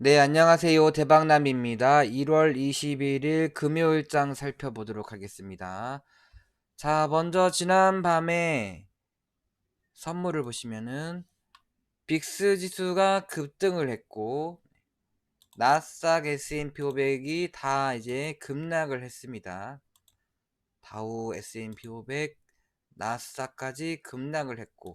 네, 안녕하세요. 대박남입니다. 1월 21일 금요일장 살펴보도록 하겠습니다. 자, 먼저 지난 밤에 선물을 보시면은 빅스 지수가 급등을 했고 나스닥 S&P 500이 다 이제 급락을 했습니다. 다우 S&P 500, 나스닥까지 급락을 했고,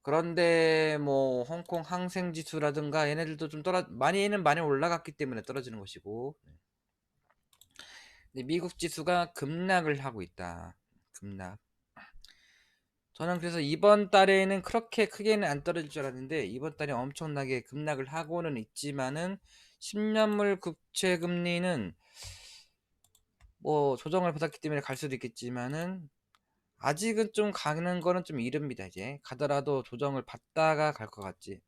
그런데 뭐 홍콩 항생 지수라든가 얘네들도 좀 얘는 많이 올라갔기 때문에 떨어지는 것이고, 미국 지수가 급락을 하고 있다. 급락. 저는 그래서 이번 달에는 그렇게 크게는 안 떨어질 줄 알았는데 이번 달에 엄청나게 급락을 하고는 있지만은 10년물 국채 금리는 뭐 조정을 받았기 때문에 갈 수도 있겠지만은 아직은 좀 가는 거는 좀 이릅니다. 이제 가더라도 조정을 받다가 갈 것 같지.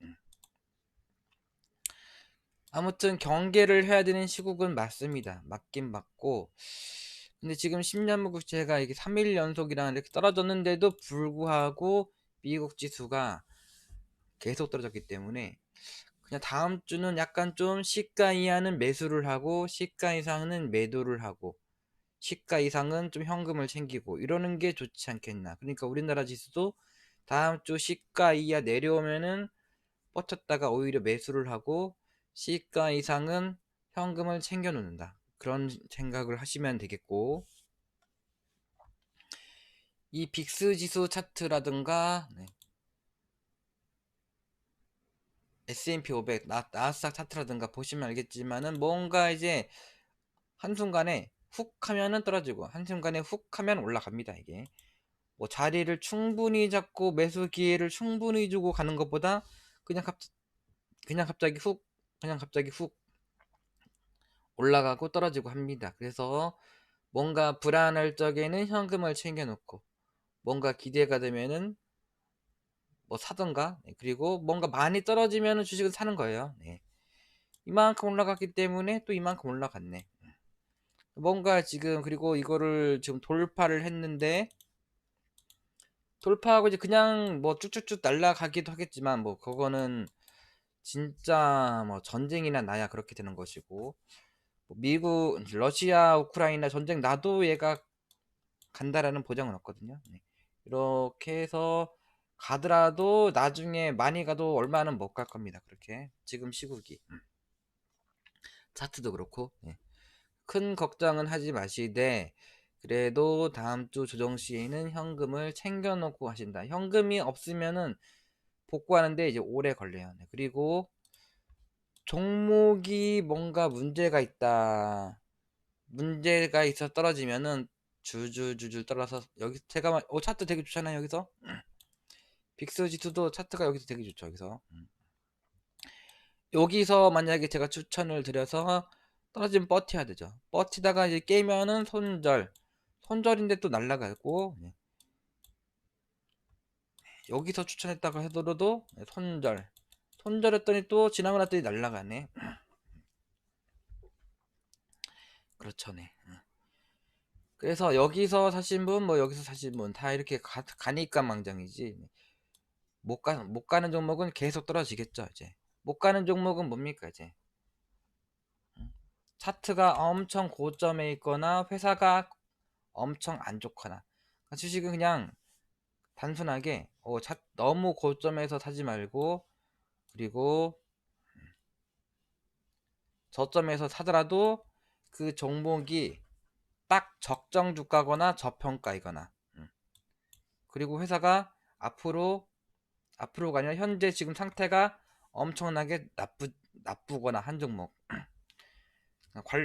아무튼 경계를 해야 되는 시국은 맞습니다. 맞긴 맞고, 근데 지금 10년물 국채가 이게 3일 연속이랑 이렇게 떨어졌는데도 불구하고 미국 지수가 계속 떨어졌기 때문에 그냥 다음 주는 약간 좀 시가 이하는 매수를 하고 시가 이상은 매도를 하고 시가 이상은 좀 현금을 챙기고 이러는 게 좋지 않겠나. 그러니까 우리나라 지수도 다음 주 시가 이하 내려오면은 뻗쳤다가 오히려 매수를 하고 시가 이상은 현금을 챙겨 놓는다. 그런 생각을 하시면 되겠고, 이 빅스 지수 차트라든가 S&P 500, 나스닥 차트라든가 보시면 알겠지만은 뭔가 이제 한순간에 훅 하면은 떨어지고 한순간에 훅 하면 올라갑니다. 이게 뭐 자리를 충분히 잡고 매수 기회를 충분히 주고 가는 것보다 그냥 갑 그냥 갑자기 훅 그냥 갑자기 훅 올라가고 떨어지고 합니다. 그래서 뭔가 불안할 적에는 현금을 챙겨놓고 뭔가 기대가 되면은 뭐 사던가, 그리고 뭔가 많이 떨어지면은 주식을 사는 거예요. 네. 이만큼 올라갔기 때문에 또 이만큼 올라갔네. 뭔가 지금 그리고 이거를 지금 돌파를 했는데 돌파하고 이제 그냥 뭐 쭉쭉쭉 날아가기도 하겠지만 뭐 그거는 진짜 뭐 전쟁이나 나야 그렇게 되는 것이고, 뭐 미국 러시아 우크라이나 전쟁 나도 얘가 간다라는 보장은 없거든요. 네. 이렇게 해서 가더라도 나중에 많이 가도 얼마는 못 갈 겁니다. 그렇게 지금 시국이 차트도 그렇고, 큰 걱정은 하지 마시되 그래도 다음 주 조정 시에는 현금을 챙겨 놓고 하신다. 현금이 없으면은 복구하는데 이제 오래 걸려요. 그리고 종목이 뭔가 문제가 있다. 문제가 있어 떨어지면은 줄줄줄줄 떨어서 여기 제가 차트 되게 좋잖아요. 여기서 빅스 지수도 차트가 여기서 되게 좋죠. 여기서 만약에 제가 추천을 드려서 떨어지면 버텨야 되죠. 버티다가 이제 깨면은 손절인데 또 날라가고, 여기서 추천했다고 하더라도 손절했더니 또 지나고 났더니 날라가네. 그렇죠. 네. 그래서 여기서 사신 분, 뭐 여기서 사신 분 다 이렇게 가니까 망정이지. 못 가는 종목은 계속 떨어지겠죠. 이제 못 가는 종목은 뭡니까 이제 차트가 엄청 고점에 있거나 회사가 엄청 안 좋거나. 주식은 그냥 단순하게 너무 고점에서 사지 말고, 그리고 저점에서 사더라도 그 종목이 딱 적정 주가거나 저평가이거나, 그리고 회사가 앞으로가 아니라 현재 지금 상태가 엄청나게 나쁘거나 한 종목,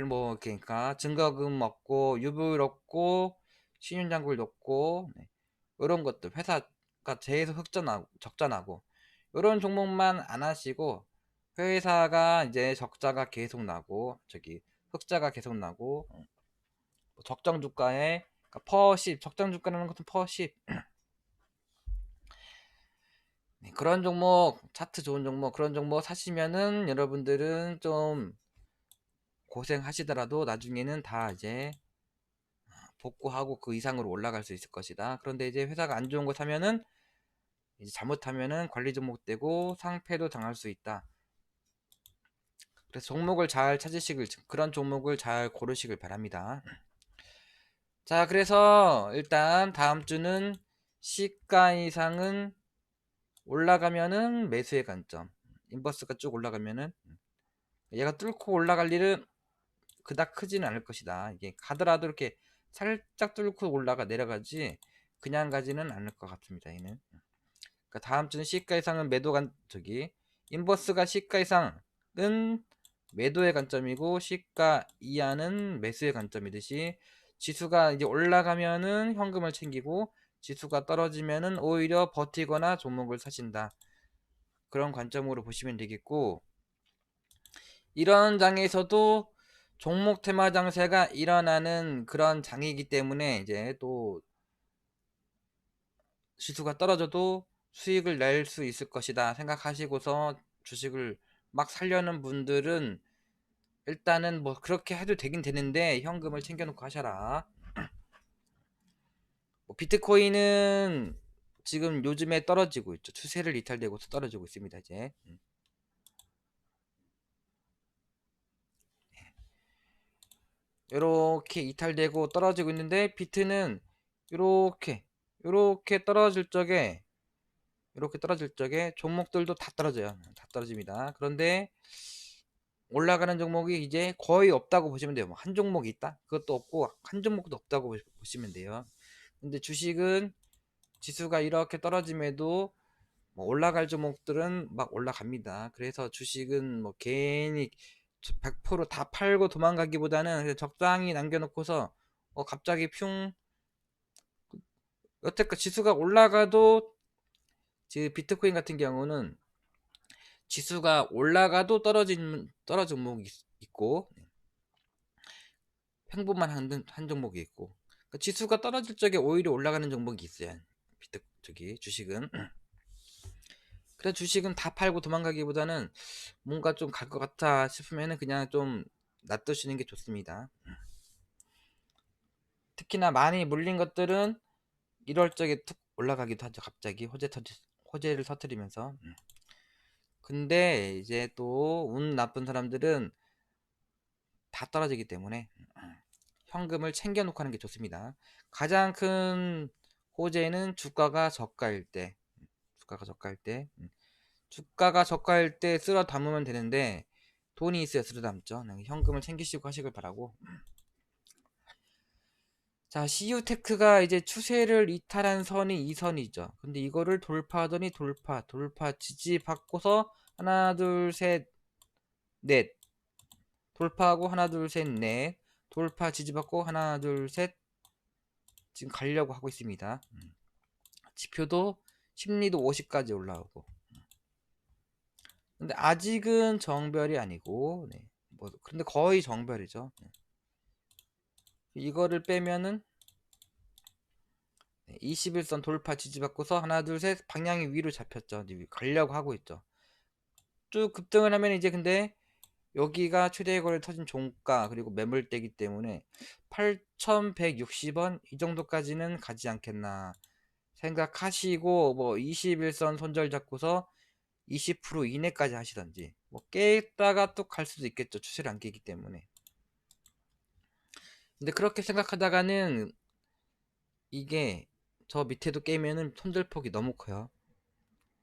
뭐 그러니까 증거금 없고 유불 없고 신용장굴 높고, 이런 것들 회사가 계속 흑전하고 적자나고 이런 종목만 안 하시고, 회사가 이제 적자가 계속 나고 저기 흑자가 계속 나고, 뭐 적정 주가에 그러니까 퍼10 적정 주가라는 것은 퍼10, 그런 종목 차트 좋은 종목 그런 종목 사시면은 여러분들은 좀 고생하시더라도 나중에는 다 이제 복구하고 그 이상으로 올라갈 수 있을 것이다. 그런데 이제 회사가 안 좋은 거 사면은 이제 잘못하면은 관리 종목 되고 상패도 당할 수 있다. 그래서 종목을 잘 찾으시길, 그런 종목을 잘 고르시길 바랍니다. 자, 그래서 일단 다음 주는 시가 이상은 올라가면은 매수의 관점. 인버스가 쭉 올라가면은 얘가 뚫고 올라갈 일은 그닥 크지는 않을 것이다. 이게 가더라도 이렇게 살짝 뚫고 올라가 내려가지 그냥 가지는 않을 것 같습니다. 얘는. 그러니까 다음 주는 시가 이상은 매도관 저기 인버스가 시가 이상은 매도의 관점이고 시가 이하는 매수의 관점이듯이 지수가 이제 올라가면은 현금을 챙기고 지수가 떨어지면은 오히려 버티거나 종목을 사신다. 그런 관점으로 보시면 되겠고 이런 장에서도 종목 테마 장세가 일어나는 그런 장이기 때문에 이제 또 지수가 떨어져도 수익을 낼 수 있을 것이다 생각하시고서 주식을 막 살려는 분들은 일단은 뭐 그렇게 해도 되긴 되는데 현금을 챙겨놓고 하셔라. 뭐 비트코인은 지금 요즘에 떨어지고 있죠. 추세를 이탈되고서 떨어지고 있습니다. 이제 이렇게 이탈되고 떨어지고 있는데 비트는 이렇게 이렇게 떨어질 적에 이렇게 떨어질 적에 종목들도 다 떨어져요. 다 떨어집니다. 그런데 올라가는 종목이 이제 거의 없다고 보시면 돼요. 뭐 한 종목이 있다? 그것도 없고 한 종목도 없다고 보시면 돼요. 근데 주식은 지수가 이렇게 떨어짐에도 뭐 올라갈 종목들은 막 올라갑니다. 그래서 주식은 뭐 괜히 100%다 팔고 도망가기보다는 적당히 남겨놓고서 갑자기 흉 여태껏 지수가 올라가도 지금 비트코인 같은 경우는 지수가 올라가도 떨어진 종목이 있고 평범한 한 종목이 있고 그러니까 지수가 떨어질 적에 오히려 올라가는 종목이 있어요. 저기 주식은 그래 주식은 다 팔고 도망가기보다는 뭔가 좀 갈 것 같아 싶으면은 그냥 좀 놔두시는 게 좋습니다. 특히나 많이 물린 것들은 1월 적에 툭 올라가기도 하죠. 갑자기 호재를 터뜨리면서 근데 이제 또 운 나쁜 사람들은 다 떨어지기 때문에 현금을 챙겨놓고 하는 게 좋습니다. 가장 큰 호재는 주가가 저가일 때, 주가가 저가일 때, 주가가 저가일 때 쓸어 담으면 되는데 돈이 있어야 쓸어 담죠. 현금을 챙기시고 하시길 바라고. 자, CU테크가 이제 추세를 이탈한 선이 이 선이죠. 근데 이거를 돌파하더니 돌파 지지받고서 하나, 둘, 셋, 넷. 돌파하고 하나, 둘, 셋, 넷. 돌파 지지받고 하나, 둘, 셋. 지금 가려고 하고 있습니다. 지표도 심리도 50까지 올라오고. 근데 아직은 정별이 아니고, 네. 뭐, 근데 거의 정별이죠. 네. 이거를 빼면은 21선 돌파 지지받고서 하나, 둘, 셋 방향이 위로 잡혔죠. 가려고 하고 있죠. 쭉 급등을 하면 이제 근데 여기가 최대 거래 터진 종가 그리고 매물대기 때문에 8,160원 이 정도까지는 가지 않겠나 생각하시고 뭐 21선 손절 잡고서 20% 이내까지 하시던지 뭐 깼다가 또 갈 수도 있겠죠. 추세를 안 깨기 때문에. 근데 그렇게 생각하다가는 이게 저 밑에도 깨면은 손절폭이 너무 커요.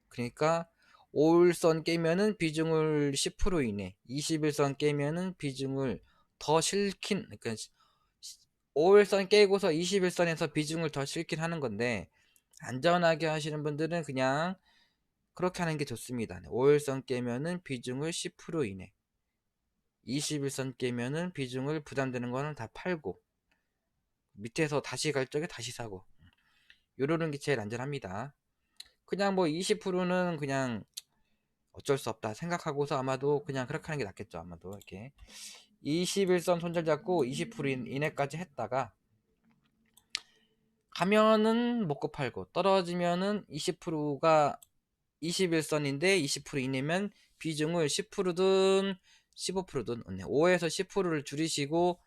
그러니까 5일선 깨면은 비중을 10% 이내, 21선 깨면은 비중을 더 실킨, 그러니까 5일선 깨고서 21선에서 비중을 더 실긴 하는 건데, 안전하게 하시는 분들은 그냥 그렇게 하는 게 좋습니다. 5일선 깨면은 비중을 10% 이내, 21선 깨면은 비중을 부담되는 거는 다 팔고, 밑에서 다시 갈 적에 다시 사고, 요러는 게 제일 안전합니다. 그냥 뭐 20%는 그냥 어쩔 수 없다 생각하고서 아마도 그냥 그렇게 하는 게 낫겠죠. 아마도 이렇게 21선 손절 잡고 20% 이내까지 했다가 가면은 먹고 팔고 떨어지면은 20%가 21선인데 20% 이내면 비중을 10%든 15%든 5에서 10%를 줄이시고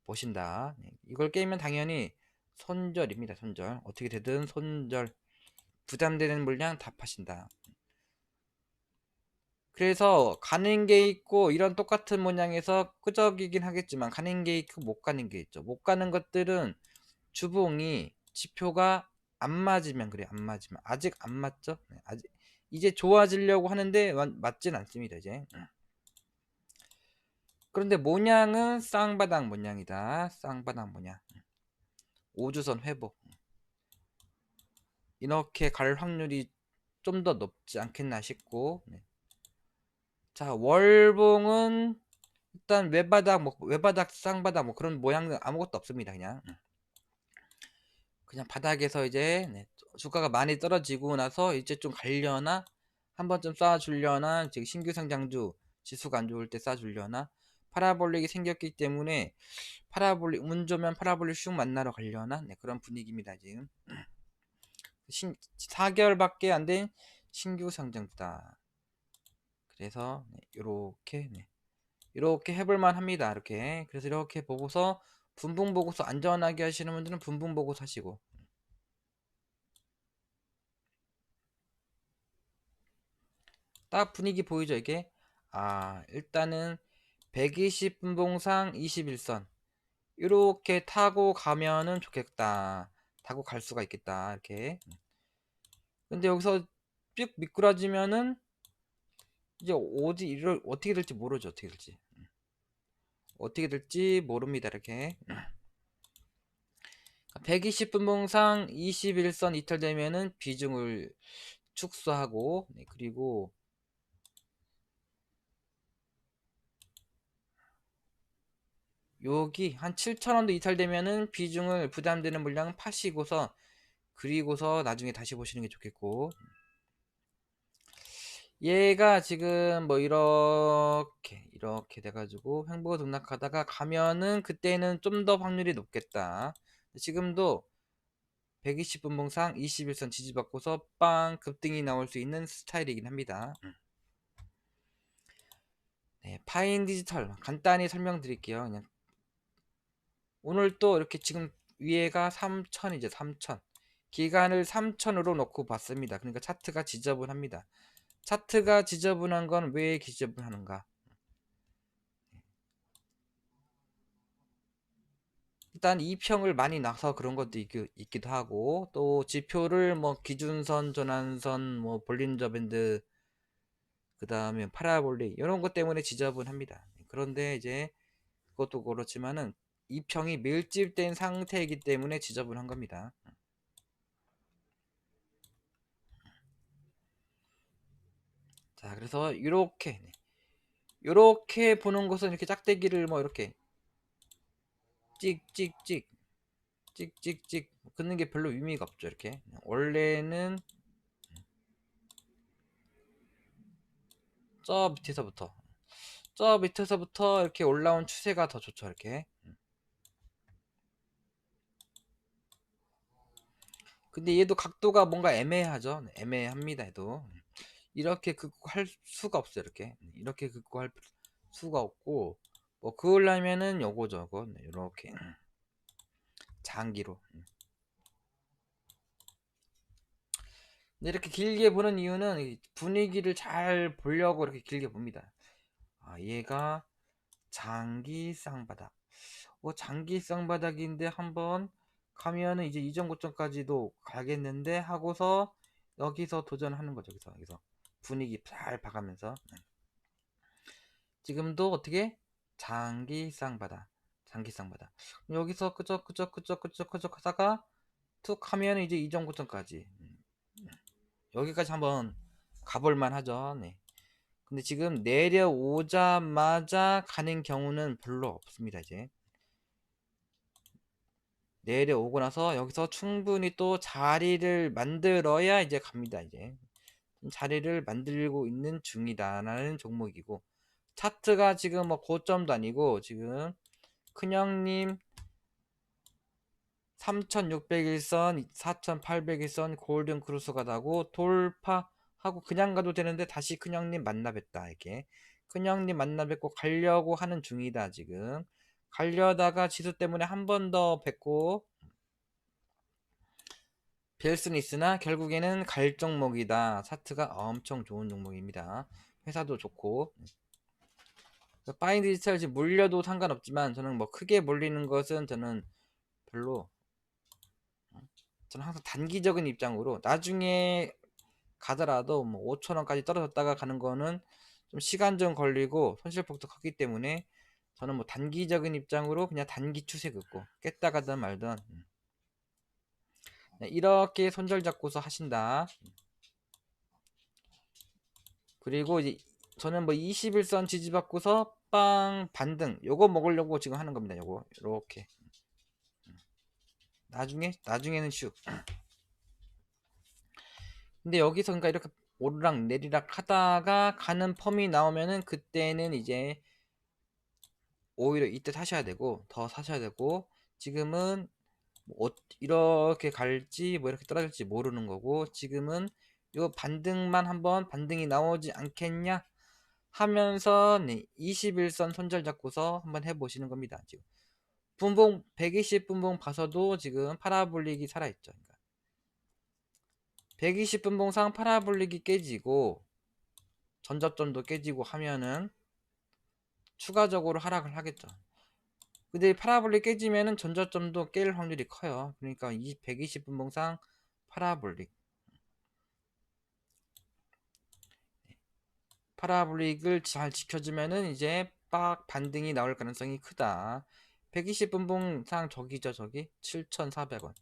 보신다. 이걸 깨면 당연히 손절입니다. 손절 어떻게 되든 손절 부담되는 물량 다 파신다. 그래서 가는 게 있고 이런 똑같은 모양에서 끄적이긴 하겠지만 가는 게 있고 못 가는 게 있죠. 못 가는 것들은 주봉이 지표가 안 맞으면 그래요. 안 맞으면. 아직 안 맞죠? 네, 아직 이제 좋아지려고 하는데 맞진 않습니다. 이제. 그런데 모양은 쌍바닥 모양이다. 쌍바닥 모양. 5주선 회복. 이렇게 갈 확률이 좀 더 높지 않겠나 싶고. 네. 자, 월봉은 일단 외바닥 뭐 외바닥 쌍바닥 뭐 그런 모양은 아무것도 없습니다. 그냥 바닥에서 이제 네, 주가가 많이 떨어지고 나서 이제 좀 가려나 한 번쯤 쌓아주려나 지금 신규 상장주 지수가 안 좋을 때 쌓아주려나 파라볼릭이 생겼기 때문에 파라볼릭 운 좋으면 파라볼릭 슉 만나러 가려나 네, 그런 분위기입니다. 지금 4개월밖에 안 된 신규 상장주다. 그래서 네, 이렇게 해볼만 합니다. 이렇게 그래서 이렇게 보고서 분봉 보고서 안전하게 하시는 분들은 분봉 보고 사시고 딱 분위기 보이죠 이게. 일단은 120분봉상 21선 이렇게 타고 가면은 좋겠다. 타고 갈 수가 있겠다 이렇게. 근데 여기서 쭉 미끄러지면은 이제 어디 이를 어떻게 될지 모르죠. 어떻게 될지 모릅니다 이렇게. 120분봉상 21선 이탈되면은 비중을 축소하고 네, 그리고 여기 한 7,000원도 이탈되면은 비중을 부담되는 물량은 파시고서 그리고서 나중에 다시 보시는 게 좋겠고 얘가 지금 뭐 이렇게 돼가지고 횡보 등락하다가 가면은 그때는 좀 더 확률이 높겠다. 지금도 120분봉상 21선 지지받고서 빵 급등이 나올 수 있는 스타일이긴 합니다. 네, 파인 디지털 간단히 설명드릴게요. 그냥 오늘 또 이렇게 지금 위에가 3,000이죠. 3,000 기간을 3,000으로 놓고 봤습니다. 그러니까 차트가 지저분합니다. 차트가 지저분한 건 왜 지저분하는가? 일단 이평을 많이 나서 그런 것도 있기도 하고 또 지표를 뭐 기준선, 전환선, 뭐 볼린저 밴드 그 다음에 파라볼릭 이런 것 때문에 지저분합니다. 그런데 이제 그것도 그렇지만은 이평이 밀집된 상태이기 때문에 지저분한 겁니다. 자, 그래서 이렇게 보는 것은 이렇게 짝대기를 뭐 이렇게 찍찍찍 찍찍찍 긋는 게 별로 의미가 없죠. 이렇게 원래는 저 밑에서부터 이렇게 올라온 추세가 더 좋죠. 이렇게. 근데 얘도 각도가 뭔가 애매하죠. 네, 애매합니다. 얘도 이렇게 긋고 할 수가 없어요. 이렇게 긋고 할 수가 없고 뭐 그으려면은 요거죠. 요거 이렇게 장기로. 근데 이렇게 길게 보는 이유는 이 분위기를 잘 보려고 이렇게 길게 봅니다. 얘가 장기 쌍바닥. 장기 쌍바닥인데 한번 가면은 이제 이전 고점까지도 가겠는데 하고서 여기서 도전하는 거죠. 여기서 분위기 잘 봐가면서 지금도 어떻게 장기 쌍바닥 여기서 끄적끄적 하다가 툭 하면 이제 이전 고점까지 여기까지 한번 가볼만 하죠. 네. 근데 지금 내려오자마자 가는 경우는 별로 없습니다. 이제 내려오고 나서 여기서 충분히 또 자리를 만들어야 이제 갑니다. 이제 자리를 만들고 있는 중이다라는 종목이고 차트가 지금 뭐 고점도 아니고 지금 큰형님 3601선 4801선 골든 크루스 가다고 돌파하고 그냥 가도 되는데 다시 큰형님 만나 뵀다 이렇게 큰형님 만나 뵙고 가려고 하는 중이다. 지금 가려다가 지수 때문에 한 번 더 뵙고 뵐 수는 있으나 결국에는 갈 종목이다. 차트가 엄청 좋은 종목입니다. 회사도 좋고. 파인 디지털 지금 물려도 상관없지만 저는 뭐 크게 몰리는 것은 저는 별로. 저는 항상 단기적인 입장으로 나중에 가더라도 뭐 5,000원까지 떨어졌다가 가는 거는 좀 시간 좀 걸리고 손실폭도 크기 때문에 저는 뭐 단기적인 입장으로 그냥 단기 추세 긋고 깼다 가든 말든 이렇게 손절 잡고서 하신다. 그리고 이제 저는 뭐 21선 지지받고서 빵 반등 요거 먹으려고 지금 하는 겁니다. 요거 이렇게 나중에는 슉. 근데 여기서 그러니까 이렇게 오르락 내리락 하다가 가는 펌이 나오면은 그때는 이제 오히려 이때 사셔야 되고 더 사셔야 되고 지금은 뭐 이렇게 갈지 뭐 이렇게 떨어질지 모르는 거고 지금은 요 반등만 한번 반등이 나오지 않겠냐 하면서 21선 손절 잡고서 한번 해보시는 겁니다. 지금 분봉 120 분봉 봐서도 지금 파라볼릭이 살아있죠. 그러니까 120 분봉상 파라볼릭이 깨지고 전저점도 깨지고 하면은 추가적으로 하락을 하겠죠. 근데 파라볼릭 깨지면은 전저점도 깰 확률이 커요. 그러니까 120 분봉상 파라볼릭 잘 지켜주면은 이제 빡 반등이 나올 가능성이 크다. 120 분봉상 저기죠, 저기 7,400원.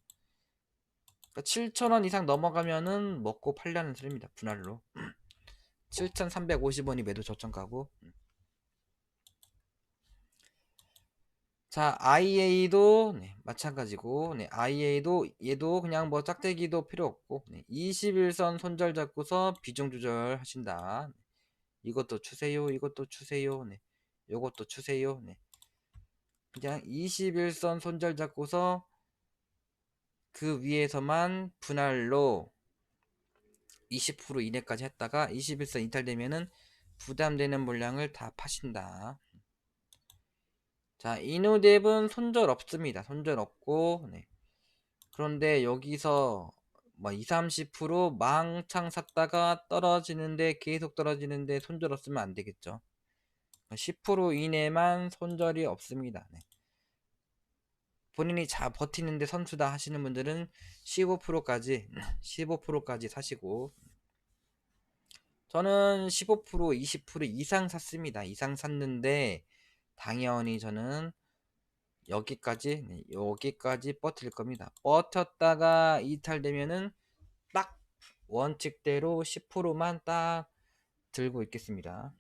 그러니까 7,000원 이상 넘어가면은 먹고 팔려는 소리입니다. 분할로. 7,350원이 매도 저점가고. 자, IA도 마찬가지고, IA도 얘도 그냥 뭐 짝대기도 필요 없고, 21선 손절 잡고서 비중 조절 하신다. 이것도 추세요, 이것도 추세요, 요것도 추세요. 그냥 21선 손절 잡고서 그 위에서만 분할로 20% 이내까지 했다가 21선 이탈되면은 부담되는 물량을 다 파신다. 자, 이누뎁은 손절 없습니다. 손절 없고, 그런데 여기서 뭐 2, 30% 망창 샀다가 떨어지는데 계속 떨어지는데 손절 없으면 안 되겠죠. 10% 이내만 손절이 없습니다. 본인이 잘 버티는데 선수다 하시는 분들은 15%까지 15%까지 사시고 저는 15% 20% 이상 샀습니다. 이상 샀는데 당연히 저는 여기까지 버틸 겁니다. 버텼다가 이탈되면은 딱 원칙대로 10%만 딱 들고 있겠습니다.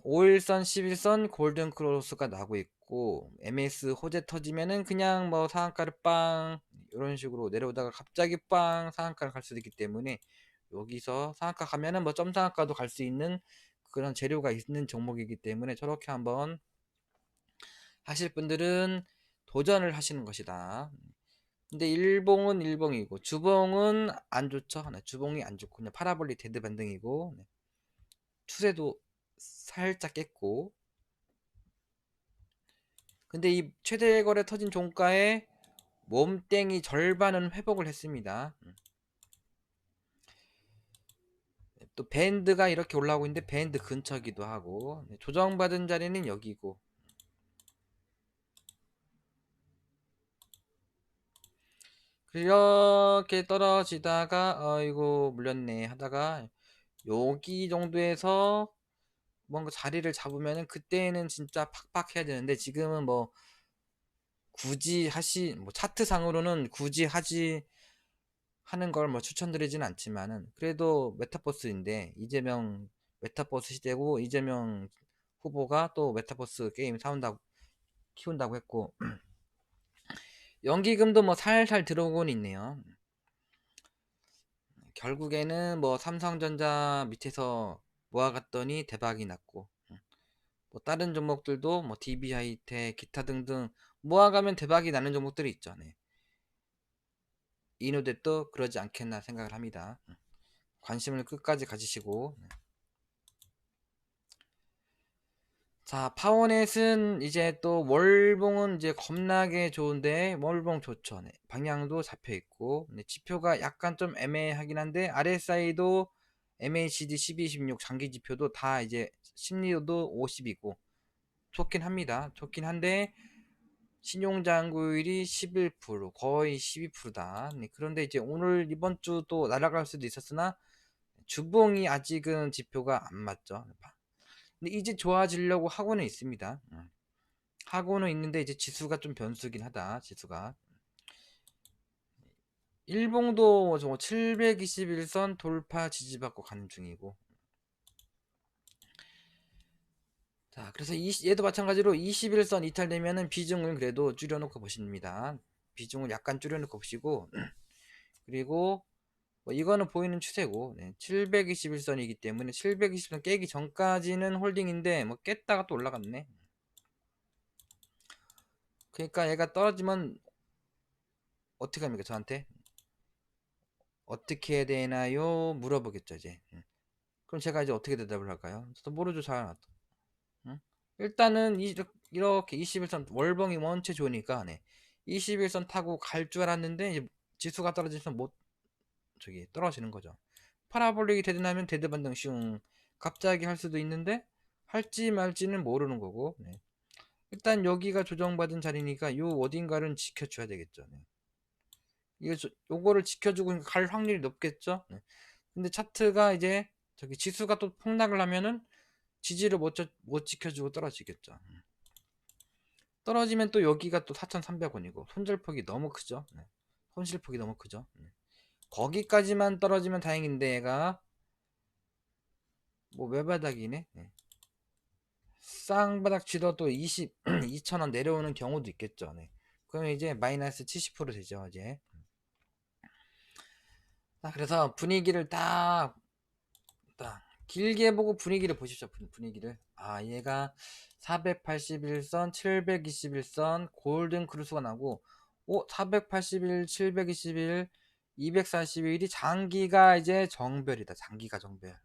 5일선 11선 골든 크로스가 나고 있고 MS 호재 터지면은 그냥 뭐 상한가를 빵 이런 식으로 내려오다가 갑자기 빵 상한가를 갈 수도 있기 때문에 여기서 상한가 가면은 뭐 점 상한가도 갈 수 있는 그런 재료가 있는 종목이기 때문에 저렇게 한번 하실 분들은 도전을 하시는 것이다. 근데 일봉은 일봉이고 주봉은 안 좋죠. 주봉이 안 좋고 그냥 파라볼릭 데드 반등이고 추세도 살짝 깼고 근데 이 최대 거래 터진 종가에 몸땡이 절반은 회복을 했습니다. 또 밴드가 이렇게 올라오고 있는데 밴드 근처기도 하고 조정받은 자리는 여기고 이렇게 떨어지다가 어이고 물렸네 하다가 여기 정도에서 뭔가 자리를 잡으면은 그때는 진짜 팍팍 해야 되는데 지금은 뭐 굳이 뭐 차트상으로는 굳이 하는 걸 뭐 추천드리진 않지만은 그래도 메타버스인데 이재명 메타버스 시대고 이재명 후보가 또 메타버스 게임 사온다고 키운다고 했고 연기금도 뭐 살살 들어오곤 있네요. 결국에는 뭐 삼성전자 밑에서 모아갔더니 대박이 났고 뭐 다른 종목들도 뭐 DB하이텍 기타 등등 모아가면 대박이 나는 종목들이 있죠. 이노뎁도 그러지 않겠나 생각을 합니다. 관심을 끝까지 가지시고 자 파워넷은 이제 또 월봉은 이제 겁나게 좋은데 월봉 좋죠. 방향도 잡혀 있고 지표가 약간 좀 애매하긴 한데 RSI도 MACD 12, 16 장기 지표도 다 이제 심리도 50이고 좋긴 합니다. 좋긴 한데 신용장구율이 11% 거의 12%다. 네, 그런데 이제 오늘 이번 주 또 날아갈 수도 있었으나 주봉이 아직은 지표가 안 맞죠. 근데 이제 좋아지려고 하고는 있습니다. 하고는 있는데 이제 지수가 좀 변수긴 하다. 지수가 일봉도 721선 돌파 지지받고 가는 중이고, 자 그래서 얘도 마찬가지로 21선 이탈되면은 비중을 그래도 줄여놓고 보십니다. 비중을 약간 줄여놓고 보시고 그리고 뭐 이거는 보이는 추세고, 721선이기 때문에 720선 깨기 전까지는 홀딩인데 뭐 깼다가 또 올라갔네. 그러니까 얘가 떨어지면 어떻게 합니까? 저한테 어떻게 해야 되나요? 물어보겠죠 이제. 그럼 제가 이제 어떻게 대답을 할까요? 저도 모르죠 잘. 응? 일단은 이렇게 21선 월봉이 원체 좋으니까 21선 타고 갈 줄 알았는데 이제 지수가 떨어지면 못 저기 떨어지는 거죠. 파라볼릭이 되든하면 데드반등 슝 갑자기 할 수도 있는데 할지 말지는 모르는 거고, 일단 여기가 조정받은 자리니까 요 어딘가를 지켜줘야 되겠죠. 요거를 지켜주고 갈 확률이 높겠죠. 근데 차트가 이제 저기 지수가 또 폭락을 하면은 지지를 못 지켜주고 떨어지겠죠. 떨어지면 또 여기가 또 4,300원이고 손절폭이 너무 크죠. 손실폭이 너무 크죠. 거기까지만 떨어지면 다행인데 얘가 뭐 외바닥이네. 쌍바닥 치러 또 2,000원 내려오는 경우도 있겠죠. 그러면 이제 마이너스 70% 되죠. 이제. 자, 그래서 분위기를 딱 길게 보고 분위기를 보십시오. 분위기를. 아, 얘가 481선, 721선 골든 크루스가 나고 481, 721, 241이 장기가 이제 정별이다. 장기가 정별.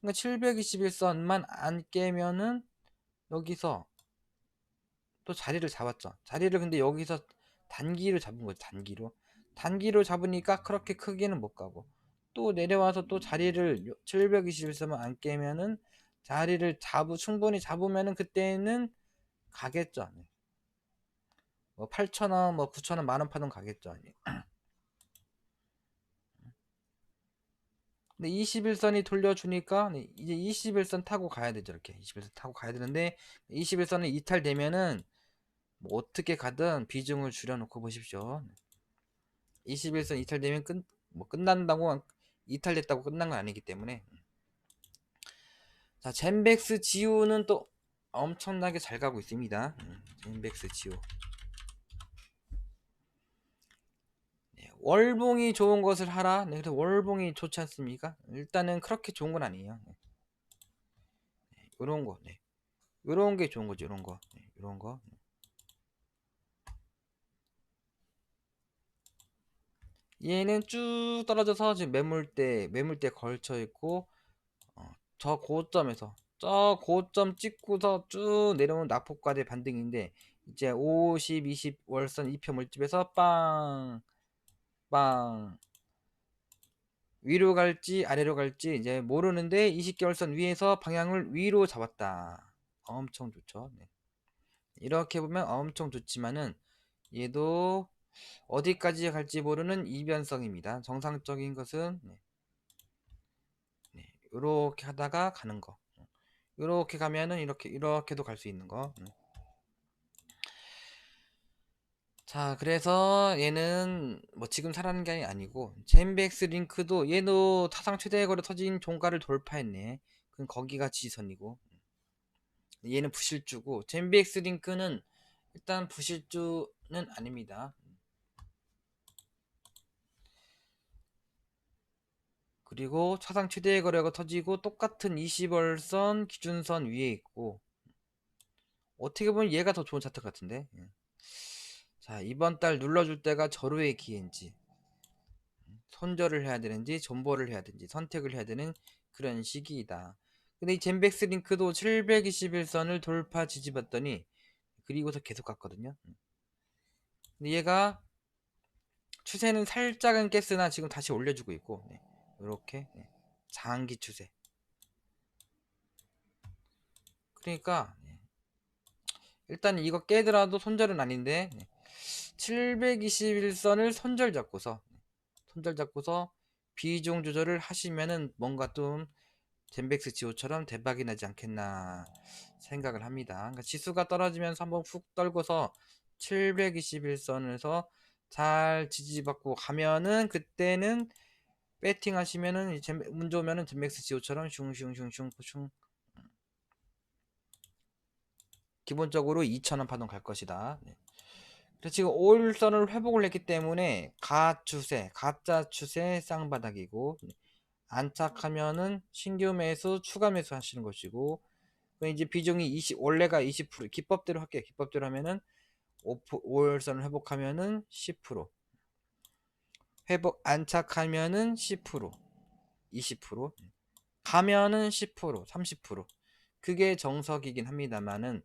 그러니까 721선만 안 깨면은 여기서 또 자리를 잡았죠. 자리를 근데 여기서 단기로 잡은 거죠. 단기로 잡으니까 그렇게 크게는 못 가고 또 내려와서 또 자리를 721선만 안 깨면은 자리를 충분히 잡으면은 그때는 가겠죠. 뭐 8,000원 뭐 9,000원 만원 파동 가겠죠. 근데 21선이 돌려주니까 이제 21선 타고 가야 되죠. 이렇게 21선 타고 가야 되는데 21선이 이탈되면은 뭐 어떻게 가든 비중을 줄여놓고 보십시오. 21선 이탈되면 뭐 끝난다고 이탈됐다고 끝난 건 아니기 때문에. 자, 젠백스 지우는 또 엄청나게 잘 가고 있습니다. 젠백스 지우. 월봉이 좋은 것을 하라. 그래서 월봉이 좋지 않습니까? 일단은 그렇게 좋은 건 아니에요. 요런 거. 요런 게 좋은 거죠. 요런 거. 요런 거. 얘는 쭉 떨어져서 지금 매물대 걸쳐 있고, 저 고점 찍고서 쭉 내려오는 낙폭과대 반등인데 이제 50, 20 월선 2표 물집에서 빵 위로 갈지 아래로 갈지 이제 모르는데 20개월선 위에서 방향을 위로 잡았다. 엄청 좋죠. 이렇게 보면 엄청 좋지만은 얘도 어디까지 갈지 모르는 이변성입니다. 정상적인 것은 이렇게 하다가 가는 거. 이렇게 가면은 이렇게도 갈 수 있는 거. 자, 그래서 얘는 뭐 지금 사라는 게 아니고 젠백스 링크도 얘도 타상 최대 거래 터진 종가를 돌파했네. 그럼 거기가 지지선이고 얘는 부실주고 젠백스 링크는 일단 부실주는 아닙니다. 그리고 차상 최대 거래가 터지고 똑같은 20월선 기준선 위에 있고 어떻게 보면 얘가 더 좋은 차트 같은데. 자, 이번 달 눌러줄 때가 절호의 기회인지 손절을 해야 되는지 존버를 해야 되는지 선택을 해야 되는 그런 시기이다. 근데 이 젠백스 링크도 721선을 돌파 지지받더니 그리고서 계속 갔거든요. 근데 얘가 추세는 살짝은 깼으나 지금 다시 올려주고 있고 이렇게 장기 추세. 그러니까 일단 이거 깨더라도 손절은 아닌데 721선을 손절 잡고서 비중 조절을 하시면은 뭔가 좀 젠백스 지호처럼 대박이 나지 않겠나 생각을 합니다. 그러니까 지수가 떨어지면서 한번 훅 떨고서 721선에서 잘 지지받고 가면은 그때는 배팅 하시면은 운 좋으면은 젠백스 지호처럼 슝슝슝슝슝 기본적으로 2,000원 파동 갈 것이다. 네. 그래서 지금 5일선을 회복을 했기 때문에 가짜 추세 쌍바닥이고 안착하면은 신규 매수 추가 매수 하시는 것이고 이제 비중이 원래가 20% 기법대로 할게요. 기법대로 하면은 5일선을 회복하면은 10% 회복 안착하면은 10% 20% 가면은 10% 30% 그게 정석이긴 합니다만은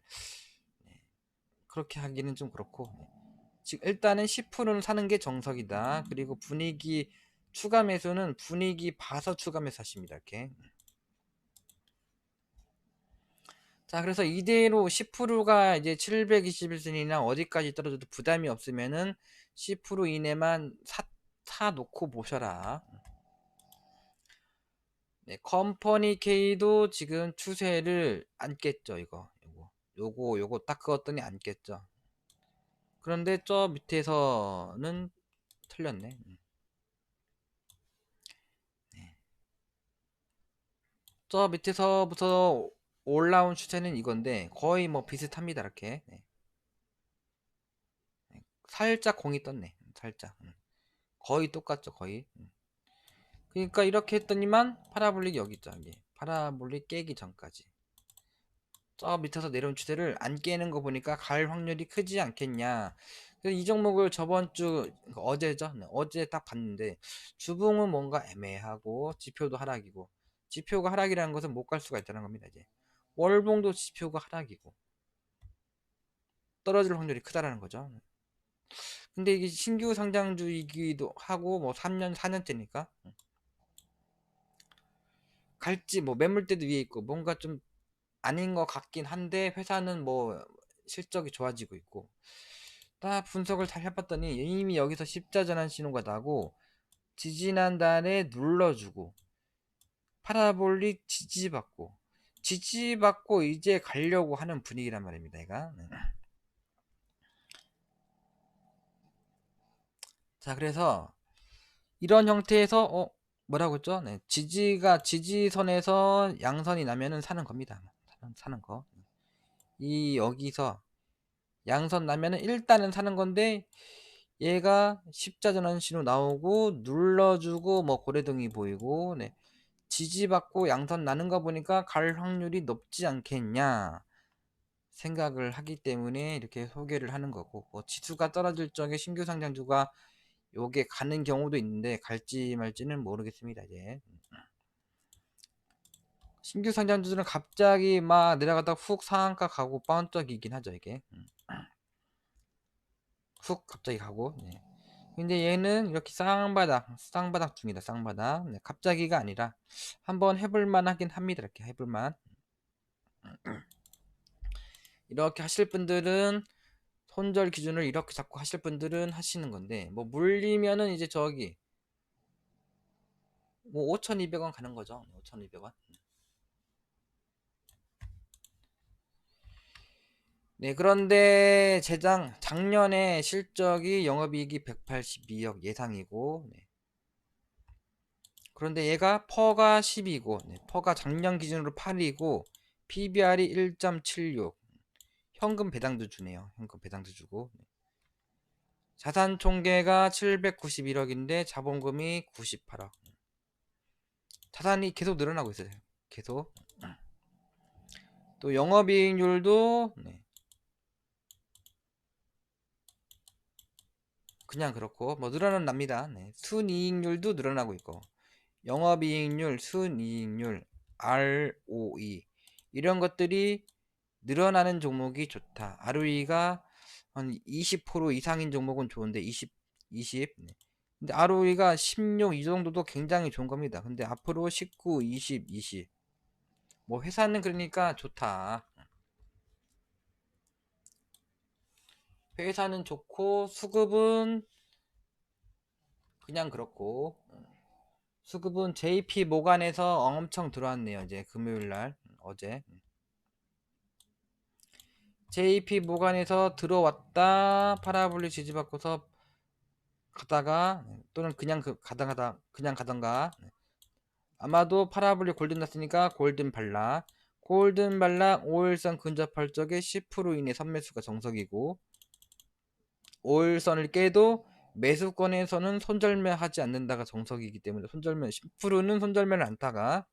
그렇게 하기는 좀 그렇고 지금 일단은 10%는 사는 게 정석이다. 그리고 분위기 추가 매수는 분위기 봐서 추가 매수 하십니다. 이렇게. 자, 그래서 이대로 10%가 이제 721선이나 어디까지 떨어져도 부담이 없으면은 10% 이내만 사 놓고 보셔라. 네, 컴퍼니 K도 지금 추세를 안 깼죠, 요거 딱 그었더니 안 깼죠. 그런데 저 밑에서는 틀렸네. 네. 저 밑에서부터 올라온 추세는 이건데 거의 뭐 비슷합니다. 이렇게 살짝 공이 떴네. 살짝 거의 똑같죠. 거의. 그러니까 이렇게 했더니만 파라볼릭 여기 있죠. 여기 파라볼릭 깨기 전까지 저 밑에서 내려온 추세를 안 깨는 거 보니까 갈 확률이 크지 않겠냐. 그래서 이 종목을 저번 주 그러니까 어제죠. 어제 딱 봤는데 주봉은 뭔가 애매하고 지표도 하락이고 지표가 하락이라는 것은 못 갈 수가 있다는 겁니다. 이제 월봉도 지표가 하락이고 떨어질 확률이 크다라는 거죠. 근데 이게 신규 상장주이기도 하고 뭐 3년 4년째니까 갈지 뭐 매물대도 위에 있고 뭔가 좀 아닌 것 같긴 한데 회사는 뭐 실적이 좋아지고 있고 다 분석을 잘 해봤더니 이미 여기서 십자전환 신호가 나고 지지난달에 눌러주고 파라볼릭 지지받고 이제 가려고 하는 분위기란 말입니다. 얘가 자, 그래서 이런 형태에서 뭐라고 했죠? 네, 지지선에서 양선이 나면은 사는 겁니다. 사는 거. 이 여기서 양선 나면은 일단은 사는 건데 얘가 십자전환 신호 나오고 눌러주고 뭐 고래등이 보이고 지지받고 양선 나는 거 보니까 갈 확률이 높지 않겠냐 생각을 하기 때문에 이렇게 소개를 하는 거고 뭐 지수가 떨어질 적에 신규 상장주가 요게 가는 경우도 있는데 갈지 말지는 모르겠습니다. 이제 신규 상장주들은 갑자기 막 내려가다 훅 상한가 가고 번쩍이긴 하죠. 이게 훅 갑자기 가고 근데 얘는 이렇게 쌍바닥 중이다. 쌍바닥 갑자기가 아니라 한번 해볼만 하긴 합니다. 이렇게 해볼만 이렇게 하실 분들은 손절 기준을 이렇게 잡고 하실 분들은 하시는 건데 뭐 물리면은 이제 저기 뭐 5,200원 가는 거죠. 5,200원. 네, 그런데 작년에 실적이 영업이익이 182억 예상이고 그런데 얘가 퍼가 10이고 퍼가 작년 기준으로 8이고 PBR이 1.76 현금 배당도 주네요. 현금 배당도 주고 자산 총계가 791억인데 자본금이 98억 자산이 계속 늘어나고 있어요. 계속 또 영업이익률도 그냥 그렇고 뭐 늘어납니다. 순이익률도 늘어나고 있고 영업이익률, 순이익률, ROE 이런 것들이 늘어나는 종목이 좋다. ROE가 한 20% 이상인 종목은 좋은데 20 근데 ROE가 16 이 정도도 굉장히 좋은 겁니다. 근데 앞으로 19, 20, 20. 뭐 회사는 그러니까 좋다. 회사는 좋고 수급은 그냥 그렇고. 수급은 JP 모간에서 엄청 들어왔네요. 이제 금요일 날 어제 JP 모간에서 들어왔다 파라볼리 지지받고서 가다가 또는 그냥 가다가다 그냥 가던가 아마도 파라볼리 골든 났으니까 골든 발락 골든 발락 5일선 근접할 적에 10% 이내 선매수가 정석이고 5일선을 깨도 매수권에서는 손절매 하지 않는다가 정석이기 때문에 손절매 10%는 손절매를 안타가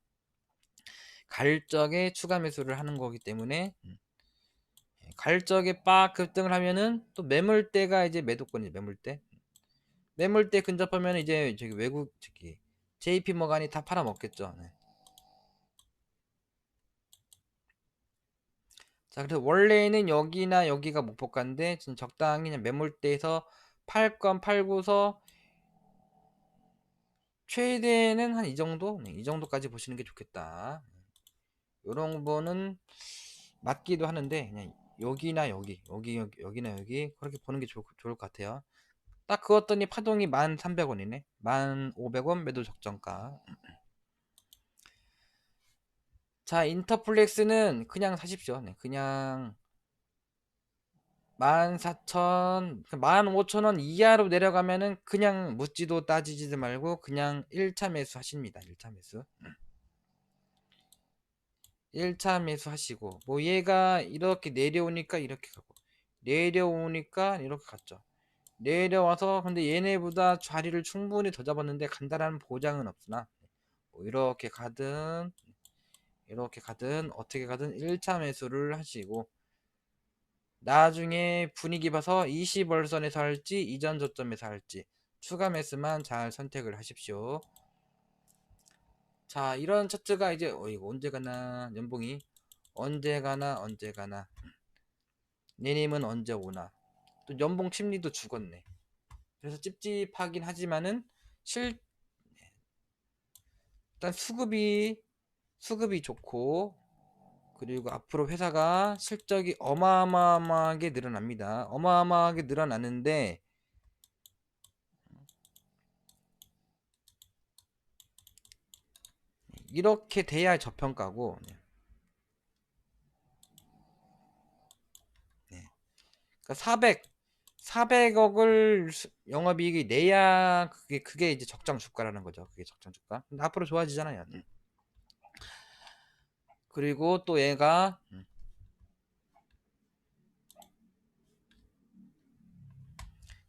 갈 적에 추가 매수를 하는 거기 때문에 갈 적에 빡 급등을 하면은 또 매물대가 이제 매도권이죠. 매물대 근접하면 이제 저기 외국 저기 JP 모간이 다 팔아먹겠죠. 네. 자, 그래서 원래는 여기나 여기가 목표가인데 지금 적당히 그냥 매물대에서 팔 건 팔고서 최대는 한 이 정도? 네, 이 정도까지 보시는 게 좋겠다. 요런 거는 맞기도 하는데 그냥 여기나 여기나 여기 그렇게 보는 게 좋을 것 같아요. 딱 그었더니 파동이 1,300원이네. 1,500원 매도 적정가. 자, 인터플렉스는 그냥 사십시오. 네, 그냥 14,000, 15,000원 이하로 내려가면은 그냥 묻지도 따지지도 말고 그냥 1차 매수 하십니다. 1차 매수. 1차 매수 하시고 뭐 얘가 이렇게 내려오니까 이렇게 가고 내려오니까 이렇게 갔죠. 내려와서 근데 얘네보다 자리를 충분히 더 잡았는데 간다라는 보장은 없으나 뭐 이렇게 가든 어떻게 가든 1차 매수를 하시고 나중에 분위기 봐서 20월선에서 할지 이전 저점에서 할지 추가 매수만 잘 선택을 하십시오. 자, 이런 차트가 이제 이거 언제 가나 연봉이 언제 가나 내님은 언제 오나 또 연봉 심리도 죽었네. 그래서 찝찝하긴 하지만은 실 일단 수급이 좋고 그리고 앞으로 회사가 실적이 어마어마하게 늘어납니다. 어마어마하게 늘어나는데 이렇게 돼야 저평가고 네. 400억을 영업이익이 내야 그게 이제 적정 주가라는 거죠. 그게 적정 주가. 근데 앞으로 좋아지잖아요. 그리고 또 얘가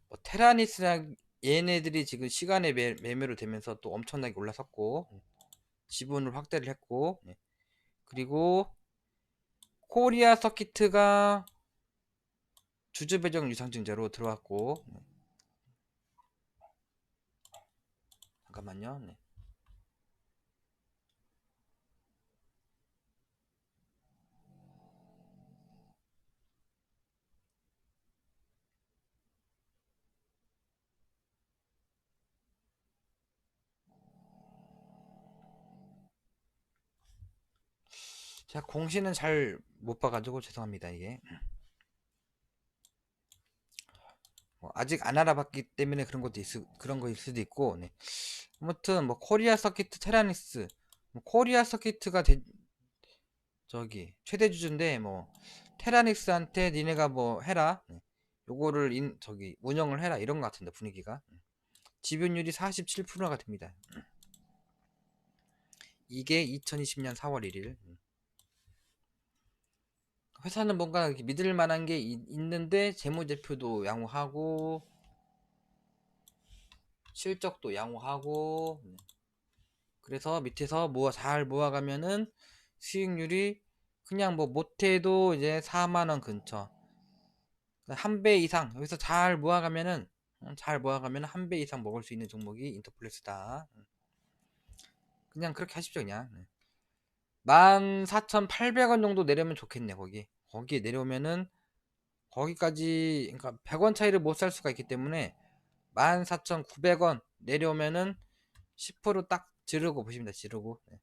뭐 테라니스랑 얘네들이 지금 시간에 매매로 되면서 또 엄청나게 올라섰고 지분을 확대를 했고 그리고 코리아 서키트가 주주 배정 유상증자로 들어왔고 잠깐만요. 네. 제가 공시는 잘 못 봐가지고 죄송합니다. 이게 뭐 아직 안 알아봤기 때문에 그런 거일 수도 있고 아무튼 뭐 코리아 서키트 테라니스 뭐 코리아 서키트가 저기 최대 주주인데 뭐 테라닉스한테 니네가 뭐 해라 요거를 저기 운영을 해라 이런 것 같은데 분위기가 지분율이 47%가 됩니다. 이게 2020년 4월 1일 회사는 뭔가 믿을 만한 게 있는데 재무제표도 양호하고 실적도 양호하고 그래서 밑에서 잘 모아가면은 수익률이 그냥 뭐 못해도 이제 4만원 근처 한 배 이상 여기서 잘 모아가면은 한 배 이상 먹을 수 있는 종목이 인터플렉스다. 그냥 그렇게 하십시오 그냥. 14,800원 정도 내려면 좋겠네. 거기에 내려오면은 거기까지 그러니까 100원 차이를 못 살 수가 있기 때문에 14,900원 내려오면은 10%딱 지르고 보십니다. 지르고. 네.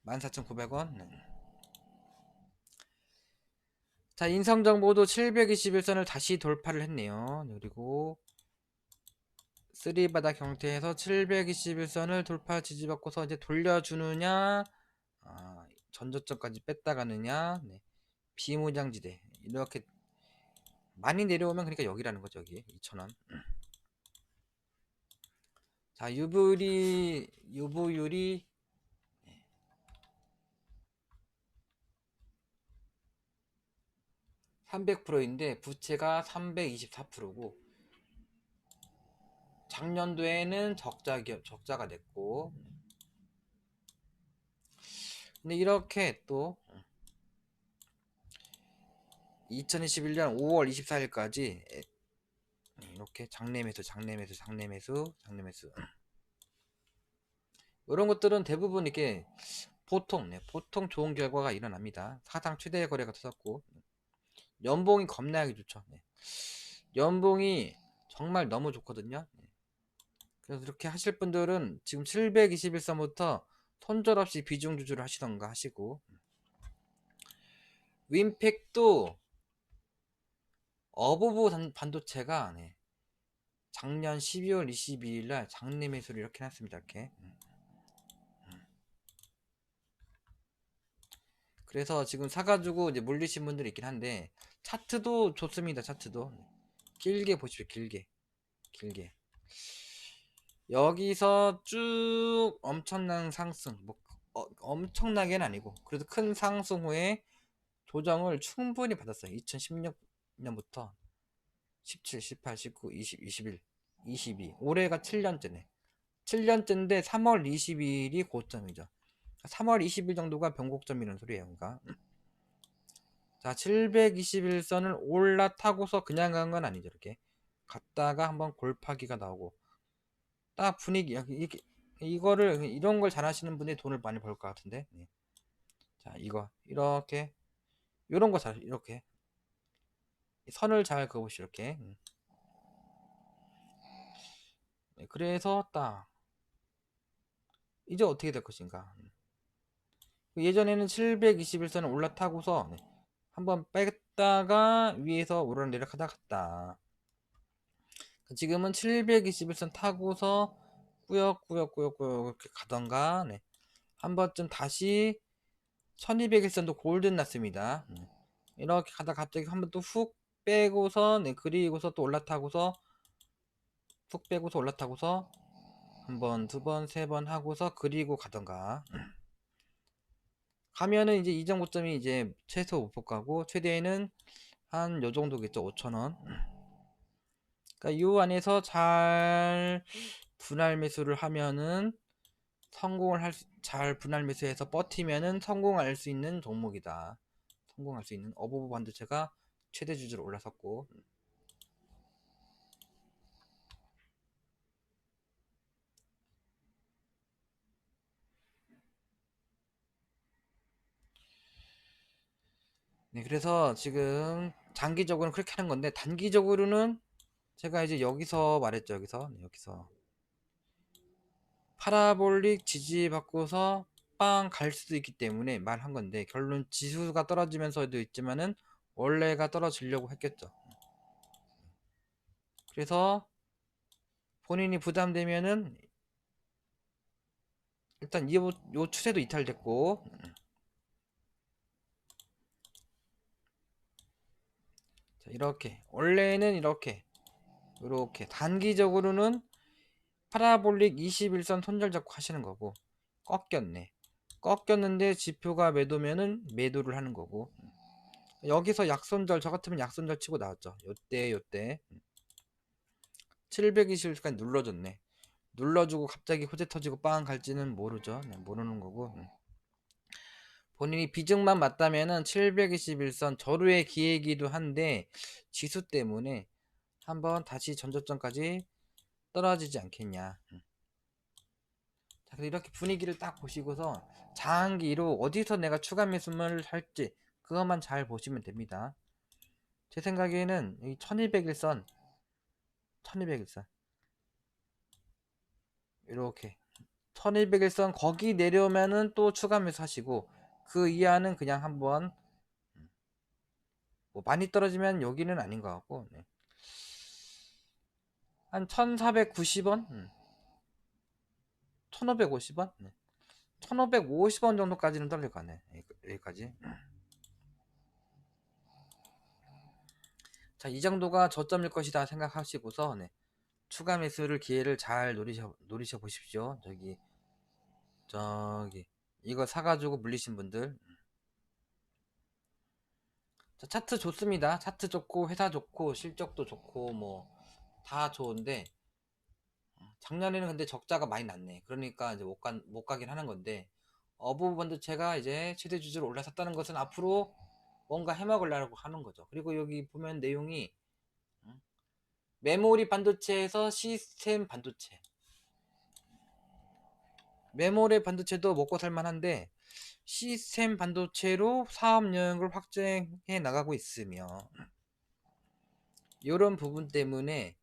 14,900원. 네. 자, 인성정보도 721선을 다시 돌파를 했네요. 그리고 3바닥 형태에서 721선을 돌파 지지받고서 이제 돌려주느냐, 전저점까지 뺐다 가느냐, 네. 비무장지대. 이렇게 많이 내려오면 그러니까 여기라는 거죠. 여기 2,000원. 자, 유보율이 300%인데 부채가 324%고 작년도에는 적자가 됐고, 근데 이렇게 또 2021년 5월 24일까지 이렇게 장내매수 이런 것들은 대부분 이렇게 보통 좋은 결과가 일어납니다. 사상 최대 거래가 터졌고, 연봉이 겁나게 좋죠. 네. 연봉이 정말 너무 좋거든요. 네. 그래서 이렇게 하실 분들은 지금 721선부터 손절없이 비중 조절을 하시던가 하시고, 윈팩도 어부부 반도체가 작년 12월 22일날 장내 매수를 이렇게 해놨습니다. 이렇게. 그래서 지금 사가지고 이제 물리신 분들이 있긴 한데, 차트도 좋습니다. 차트도 길게 보십시오. 길게 여기서 쭉 엄청난 상승, 뭐 엄청나게는 아니고 그래도 큰 상승 후에 조정을 충분히 받았어요. 2016년부터 17, 18, 19, 20, 21, 22 올해가 7년째네. 7년째인데 3월 22일이 고점이죠. 3월 20일 정도가 변곡점이라는 소리예요. 그러니까 자, 721선을 올라타고서 그냥 간 건 아니죠. 이렇게 갔다가 한번 골파기가 나오고 딱 분위기 이거를 이런 걸 잘하시는 분이 돈을 많이 벌 것 같은데. 네. 자, 이거 이렇게 이런 거 잘 이렇게 선을 잘 그어보시죠. 이렇게. 네, 그래서 딱 이제 어떻게 될 것인가. 예전에는 721선을 올라타고서 한번 뺐다가 위에서 오르내리락 하다 갔다. 지금은 721선 타고서 꾸역꾸역 이렇게 가던가, 한 번쯤 다시 1201선도 골든 났습니다. 이렇게 가다 갑자기 한 번 또 훅 빼고서, 그리고서 또 올라타고서 훅 빼고서 올라타고서 한 번, 두 번, 세 번 하고서 그리고 가던가. 가면은 이제 이전 고점이 이제 최소 못 가고 최대는 한 요 정도겠죠. 5,000원. 그러니까 요 안에서 잘 분할 매수를 하면은 잘 분할 매수해서 버티면은 성공할 수 있는 종목이다. 성공할 수 있는 어버브 반도체가 최대 주주로 올라섰고. 네, 그래서 지금 장기적으로는 그렇게 하는 건데 단기적으로는 제가 이제 여기서 말했죠. 여기서 파라볼릭 지지 받고서 빵 갈 수도 있기 때문에 말한 건데, 결론 지수가 떨어지면서도 있지만은 원래가 떨어지려고 했겠죠. 그래서 본인이 부담되면은 일단 요 추세도 이탈됐고, 자, 이렇게 원래는 이렇게 단기적으로는 파라볼릭 21선 손절 잡고 하시는 거고, 꺾였는데 지표가 매도면은 매도를 하는 거고, 여기서 약손절, 저 같으면 약손절 치고 나왔죠. 요때 720까지 눌러줬네. 눌러주고 갑자기 호재 터지고 빵 갈지는 모르죠. 모르는 거고. 본인이 비중만 맞다면은 721선 절호의 기회이기도 한데 지수 때문에 한번 다시 전저점까지 떨어지지 않겠냐. 자, 그래서 이렇게 분위기를 딱 보시고서 장기로 어디서 내가 추가 매수를 할지 그것만 잘 보시면 됩니다. 제 생각에는 이 1201선 1200일선 이렇게 1200일선 거기 내려오면은 또 추가 매수하시고, 그 이하는 그냥 한번 뭐 많이 떨어지면 여기는 아닌 것 같고, 네. 한 1490원? 1550원? 네. 1550원 정도까지는 떨릴 것 같네. 여기까지. 자, 이 정도가 저점일 것이다 생각하시고서, 네. 추가 매수를 기회를 잘 노리셔 보십시오. 저기 이거 사가지고 물리신 분들. 자, 차트 좋습니다. 차트 좋고 회사 좋고 실적도 좋고 뭐 다 좋은데, 작년에는 근데 적자가 많이 났네. 그러니까 이제 못 가긴 하는 건데, 어부 반도체가 이제 최대 주주로 올라섰다는 것은 앞으로 뭔가 해먹으려고 하는 거죠. 그리고 여기 보면 내용이, 메모리 반도체에서 시스템 반도체. 메모리 반도체도 먹고 살만한데 시스템 반도체로 사업 영역을 확장해 나가고 있으며, 이런 부분 때문에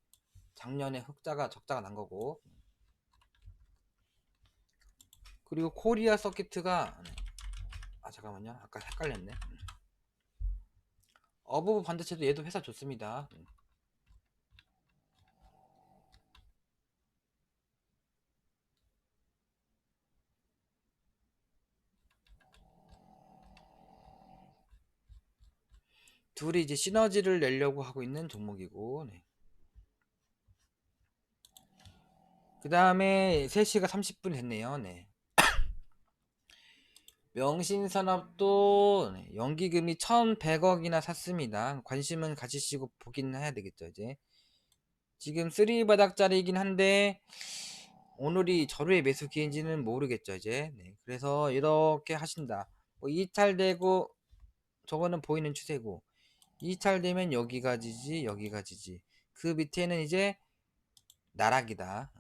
작년에 적자가 난 거고. 그리고 코리아 서키트가, 잠깐만요, 아까 헷갈렸네. 어부 반도체도 얘도 회사 좋습니다. 둘이 이제 시너지를 내려고 하고 있는 종목이고, 네. 그 다음에 3시가 30분 됐네요. 네. 명신산업도, 네, 연기금이 1100억이나 샀습니다. 관심은 가지시고 보긴 해야 되겠죠. 이제 지금 3바닥짜리이긴 한데 오늘이 절호의 매수 기회인지는 모르겠죠. 이제 네. 그래서 이렇게 하신다. 뭐 이탈되고, 저거는 보이는 추세고, 이탈되면 여기가 지지, 여기가 지지, 그 밑에는 이제 나락이다.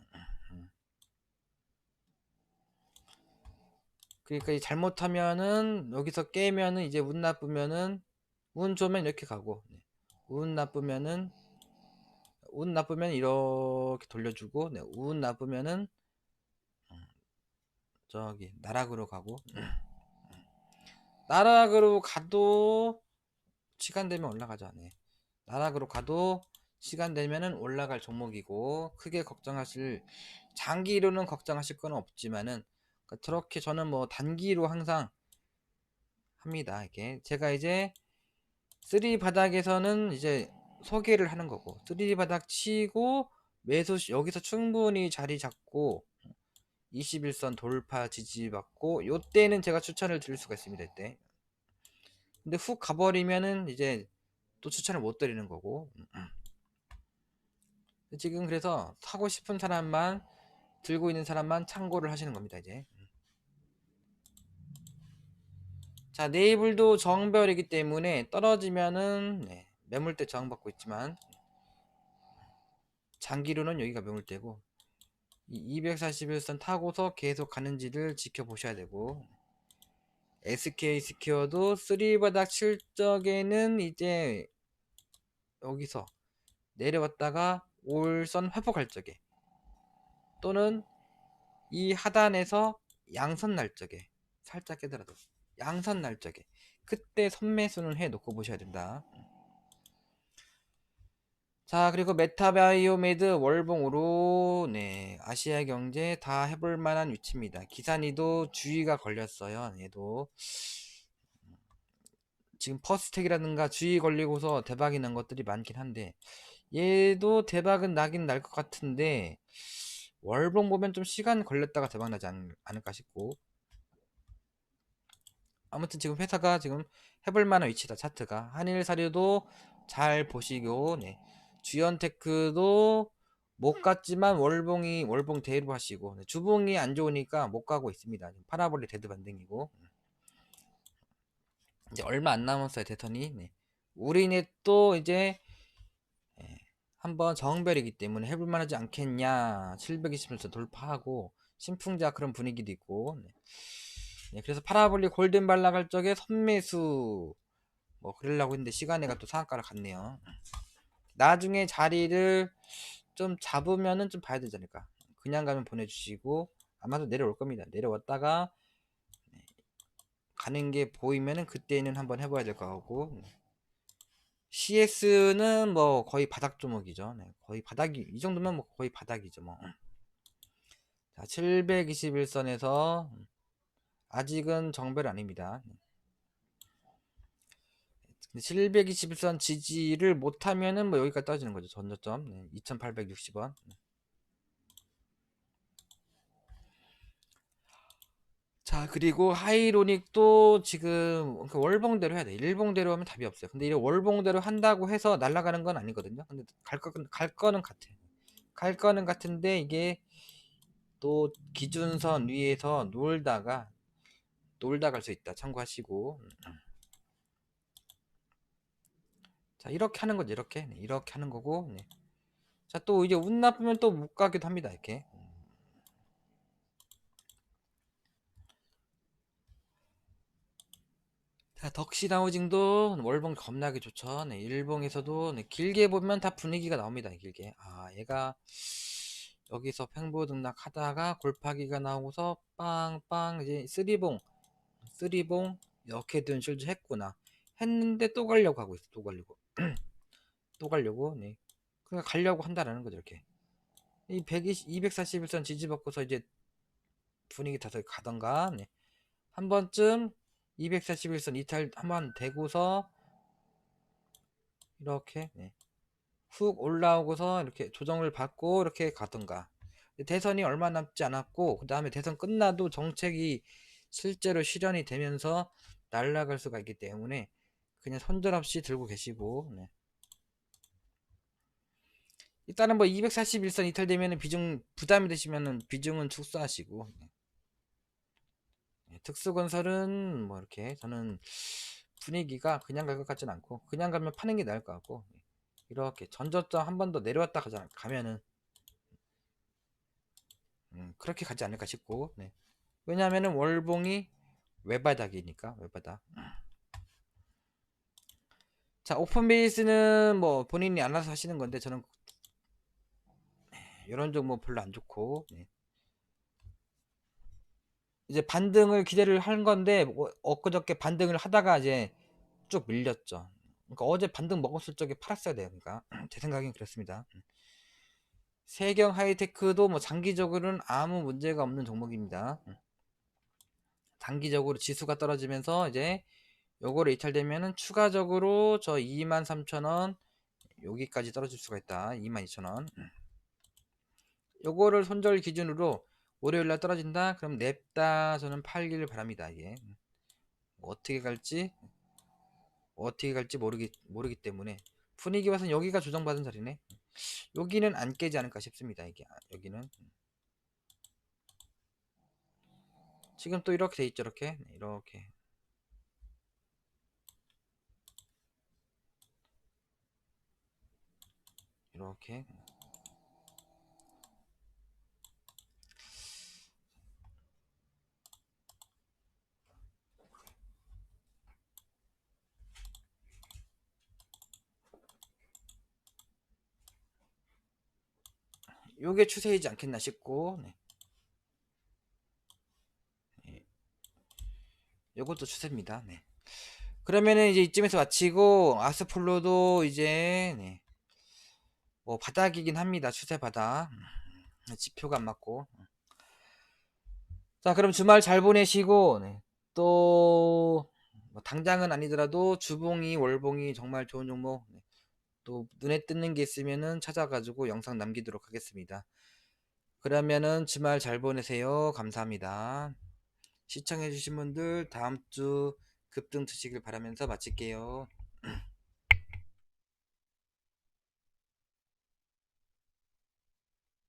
그러니까 잘못하면은 여기서 깨면은 이제 운 나쁘면은, 운 좋으면 이렇게 가고, 네. 운 나쁘면 이렇게 돌려주고, 네. 운 나쁘면은 저기 나락으로 가고, 나락으로 가도 시간 되면 올라가죠. 네. 나락으로 가도 시간 되면은 올라갈 종목이고, 크게 장기로는 걱정하실 건 없지만은, 그러니까 저렇게 저는 뭐 단기로 항상 합니다. 이게 제가 이제 3 바닥에서는 이제 소개를 하는 거고, 3 바닥 치고 매수 여기서 충분히 자리 잡고 21선 돌파 지지받고, 요때는 제가 추천을 드릴 수가 있습니다. 이때. 근데 훅 가버리면은 이제 또 추천을 못 드리는 거고. 지금 그래서 사고 싶은 사람만, 들고 있는 사람만 참고를 하시는 겁니다. 이제. 자, 네이블도 저항별이기 때문에 떨어지면은, 네, 매물대 저항받고 있지만, 장기로는 여기가 매물대고, 이 241선 타고서 계속 가는지를 지켜보셔야 되고, SK 스퀘어도 3바닥 칠 적에는 이제 여기서 내려왔다가 올선 회복할 적에, 또는 이 하단에서 양선 날 적에, 살짝 깨더라도 양선 날 적에, 그때 선매수는 해 놓고 보셔야 된다. 자, 그리고 메타바이오메드 월봉으로, 네, 아시아 경제 다 해볼 만한 위치입니다. 기산이도 주의가 걸렸어요. 얘도 지금 퍼스텍이라든가 주의 걸리고서 대박이 난 것들이 많긴 한데, 얘도 대박은 나긴 날 것 같은데 월봉 보면 좀 시간 걸렸다가 대박 나지 않을까 싶고, 아무튼 지금 회사가 지금 해볼 만한 위치다. 차트가 한일사료도 잘 보시고, 네, 주연테크도 못 갔지만 월봉 대로 하시고, 네, 주봉이 안 좋으니까 못 가고 있습니다. 파라볼리 데드 반등이고, 이제 얼마 안 남았어요, 대선이. 네. 우리넷도 이제, 예, 한번 정별이기 때문에 해볼 만하지 않겠냐. 720에서 돌파하고 신풍자 그런 분위기도 있고, 네. 네, 그래서 파라볼리 골든 발락할 적에 선매수 뭐 그러려고 했는데 시간에가 또 상한가를 갔네요. 나중에 자리를 좀 잡으면은 좀 봐야 되지 않을까. 그냥 가면 보내주시고 아마도 내려올 겁니다. 내려왔다가 가는 게 보이면은 그때는 한번 해봐야 될 것 같고, CS는 뭐 거의 바닥 종목이죠. 네, 거의 바닥이 이 정도면 뭐 거의 바닥이죠 뭐. 자, 721선에서 아직은 정배는 아닙니다. 721선 지지를 못하면은 뭐 여기까지 떨어지는 거죠. 전저점 2860원. 자, 그리고 하이로닉도 지금 그 월봉대로 해야 돼. 일봉대로 하면 답이 없어요. 근데 이 월봉대로 한다고 해서 날아가는 건 아니거든요. 근데 갈 거는 같아. 갈 거는 같은데 이게 또 기준선 위에서 놀다 갈 수 있다. 참고하시고. 자, 이렇게 하는 거죠. 이렇게. 네, 이렇게 하는 거고. 네. 자, 또 이제 운 나쁘면 또 못 가기도 합니다. 이렇게. 자, 덕시다우징도 월봉 겁나게 좋죠. 네, 일봉에서도 네, 길게 보면 다 분위기가 나옵니다. 길게. 아, 얘가 여기서 팽보 등락하다가 골파기가 나오고서 빵빵 이제 쓰리봉 이렇게 든 실드 했구나. 했는데 또 가려고 하고 있어. 또 가려고. 또 가려고. 네. 그러니까 가려고 한다라는 거죠. 이렇게. 이 120, 241선 지지받고서 이제 분위기 타서 가던가. 네. 한 번쯤 241선 이탈 한번 되고서 이렇게 네. 훅 올라오고서 이렇게 조정을 받고 이렇게 가던가. 대선이 얼마 남지 않았고 그 다음에 대선 끝나도 정책이 실제로 실현이 되면서 날아갈 수가 있기 때문에 그냥 손절없이 들고 계시고, 네. 일단은 뭐 241선 이탈되면은 비중 부담이 되시면은 비중은 축소하시고, 네. 네, 특수건설은 뭐 이렇게 저는 분위기가 그냥 갈 것 같진 않고 그냥 가면 파는 게 나을 것 같고, 네. 이렇게 전저점 한 번 더 내려왔다 가면은 그렇게 가지 않을까 싶고, 네. 왜냐하면은 월봉이 외바닥이니까 외바닥. 자, 오픈 베이스는 뭐 본인이 알아서 하시는 건데 저는 이런 종목 별로 안 좋고, 네. 이제 반등을 기대를 한 건데 엊그저께 반등을 하다가 이제 쭉 밀렸죠. 그러니까 어제 반등 먹었을 적에 팔았어야 돼요. 그러니까 제 생각엔 그렇습니다. 세경 하이테크도 뭐 장기적으로는 아무 문제가 없는 종목입니다. 단기적으로 지수가 떨어지면서 이제 요거를 이탈되면은 추가적으로 저 23,000원 여기까지 떨어질 수가 있다. 22,000원. 요거를 손절 기준으로 월요일날 떨어진다. 그럼 냅다 저는 팔기를 바랍니다. 이게 뭐 어떻게 갈지 모르기 때문에 분위기 봐서는 여기가 조정받은 자리네. 여기는 안 깨지 않을까 싶습니다. 이게 여기는 지금 또 이렇게 돼 있죠. 이렇게 이렇게 요게 추세이지 않겠나 싶고, 네. 예, 요것도 추세입니다. 네. 그러면은 이제 이쯤에서 마치고 아스폴로도 이제 네. 뭐 바닥이긴 합니다. 추세 바닥. 지표가 안 맞고. 자, 그럼 주말 잘 보내시고, 네. 또, 뭐 당장은 아니더라도 주봉이, 월봉이 정말 좋은 종목, 네. 또 눈에 띄는 게 있으면은 찾아가지고 영상 남기도록 하겠습니다. 그러면은 주말 잘 보내세요. 감사합니다. 시청해주신 분들 다음 주 급등 드시길 바라면서 마칠게요.